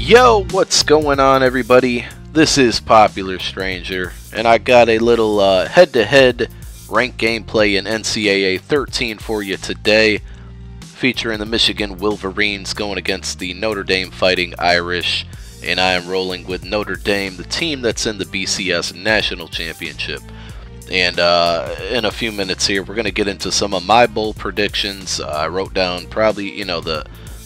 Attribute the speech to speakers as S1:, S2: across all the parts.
S1: Yo, what's going on, everybody? This is Popular Stranger, and I got a little head-to-head ranked gameplay in NCAA 13 for you today, featuring the Michigan Wolverines going against the Notre Dame Fighting Irish, and I am rolling with Notre Dame, the team that's in the BCS National Championship. And in a few minutes here, we're going to get into some of my bowl predictions. I wrote down probably,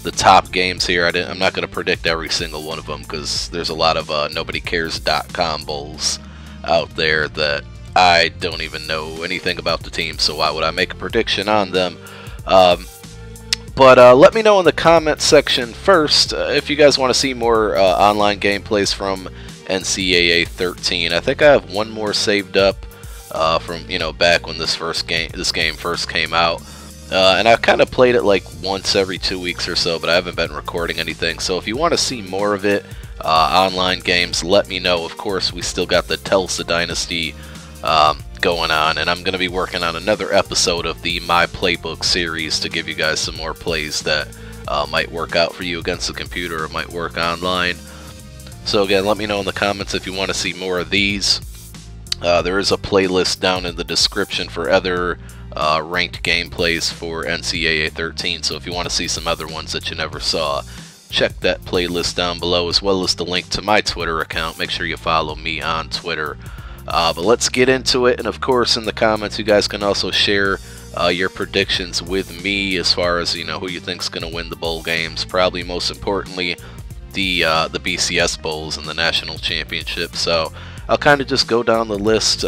S1: the top games here. I'm not going to predict every single one of them because there's a lot of nobodycares.com bowls out there that I don't even know anything about the team, so why would I make a prediction on them? But let me know in the comment section first if you guys want to see more online gameplays from NCAA 13. I think I have one more saved up from back when this game first came out. And I've kind of played it like once every 2 weeks or so, but I haven't been recording anything. So if you want to see more of it, online games, let me know. Of course, we still got the Tulsa Dynasty going on, and I'm going to be working on another episode of the My Playbook series to give you guys some more plays that might work out for you against the computer or might work online. So again, let me know in the comments if you want to see more of these. There is a playlist down in the description for other ranked gameplays for NCAA 13, so if you want to see some other ones that you never saw, check that playlist down below, as well as the link to my Twitter account. Make sure you follow me on Twitter. But let's get into it, and of course in the comments you guys can also share your predictions with me as far as who you think's going to win the bowl games. Probably most importantly the BCS bowls and the national championship. So I'll kind of just go down the list.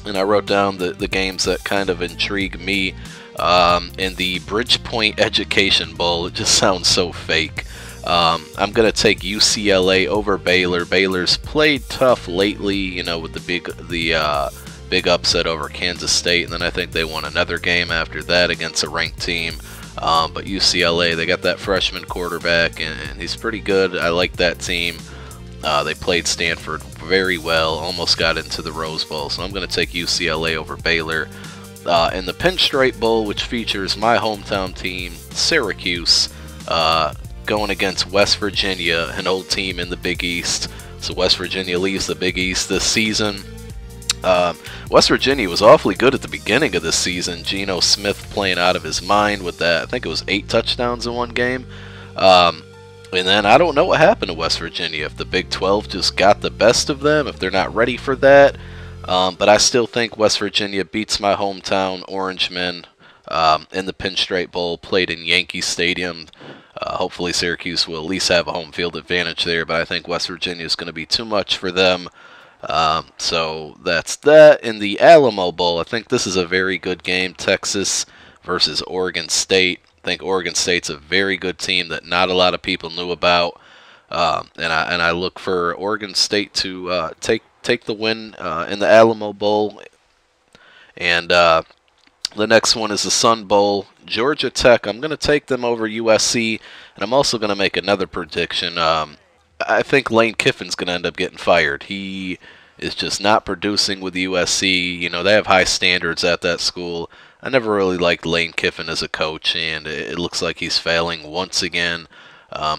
S1: And I wrote down the games that kind of intrigue me. In the Bridgepoint Education Bowl, it just sounds so fake. I'm going to take UCLA over Baylor. Baylor's played tough lately, with the big upset over Kansas State, and then I think they won another game after that against a ranked team. But UCLA, they got that freshman quarterback, and he's pretty good. I like that team. They played Stanford very well, almost got into the Rose Bowl, so I'm going to take UCLA over Baylor. In the Pinstripe Bowl, which features my hometown team, Syracuse, going against West Virginia, an old team in the Big East. So West Virginia leaves the Big East this season. West Virginia was awfully good at the beginning of this season. Geno Smith playing out of his mind with that. I think it was 8 touchdowns in one game. And then I don't know what happened to West Virginia, if the Big 12 just got the best of them, if they're not ready for that. But I still think West Virginia beats my hometown Orangemen in the Pinstripe Bowl, played in Yankee Stadium. Hopefully Syracuse will at least have a home field advantage there, but I think West Virginia is going to be too much for them. So that's that. In the Alamo Bowl, I think this is a very good game, Texas versus Oregon State. I think Oregon State's a very good team that not a lot of people knew about, and I look for Oregon State to take the win in the Alamo Bowl. And the next one is the Sun Bowl. Georgia Tech, I'm going to take them over USC, and I'm also going to make another prediction. I think Lane Kiffin's going to end up getting fired. He is just not producing with USC. They have high standards at that school. I never really liked Lane Kiffin as a coach, and it looks like he's failing once again.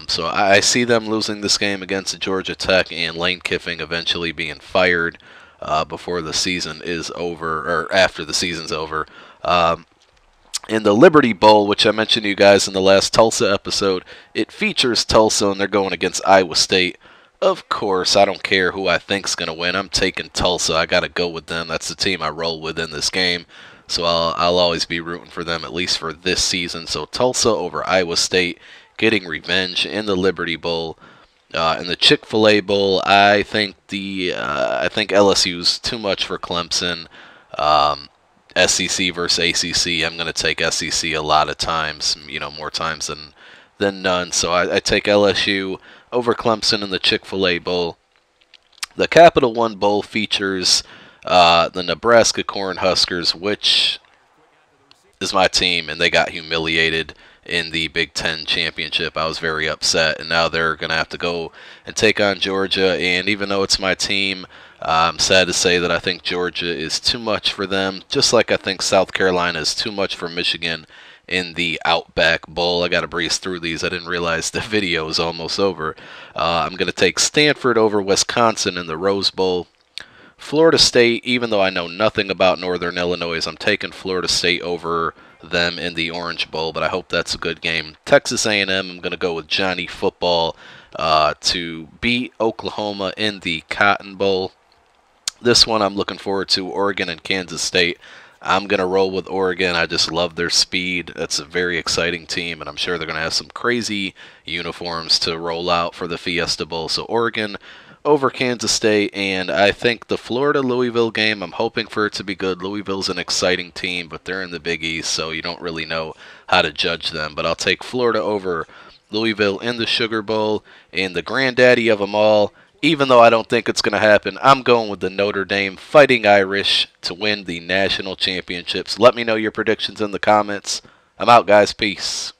S1: So I see them losing this game against Georgia Tech and Lane Kiffin eventually being fired before the season is over, or after the season's over. In the Liberty Bowl, which I mentioned to you guys in the last Tulsa episode, it features Tulsa, and they're going against Iowa State. Of course, I don't care who I think's going to win. I'm taking Tulsa. I got to go with them. That's the team I roll with in this game. So I'll always be rooting for them, at least for this season. So Tulsa over Iowa State, getting revenge in the Liberty Bowl. In the Chick-fil-A Bowl, I think LSU's too much for Clemson. SEC versus ACC, I'm going to take SEC a lot of times, more times than none. So I take LSU over Clemson in the Chick-fil-A Bowl. The Capital One Bowl features the Nebraska Cornhuskers, which is my team, and they got humiliated in the Big Ten Championship. I was very upset, and now they're going to have to go and take on Georgia, and even though it's my team, I'm sad to say that I think Georgia is too much for them, just like I think South Carolina is too much for Michigan, in the Outback Bowl. I got to breeze through these. I didn't realize the video was almost over. I'm going to take Stanford over Wisconsin in the Rose Bowl. Florida State, even though I know nothing about Northern Illinois, I'm taking Florida State over them in the Orange Bowl, but I hope that's a good game. Texas A&M, I'm going to go with Johnny Football to beat Oklahoma in the Cotton Bowl. This one I'm looking forward to, Oregon and Kansas State. I'm going to roll with Oregon. I just love their speed. That's a very exciting team, and I'm sure they're going to have some crazy uniforms to roll out for the Fiesta Bowl. So Oregon over Kansas State, and I think the Florida-Louisville game, I'm hoping for it to be good. Louisville's an exciting team, but they're in the Big East, so you don't really know how to judge them. But I'll take Florida over Louisville in the Sugar Bowl, and the granddaddy of them all, even though I don't think it's going to happen, I'm going with the Notre Dame Fighting Irish to win the national championships. Let me know your predictions in the comments. I'm out, guys. Peace.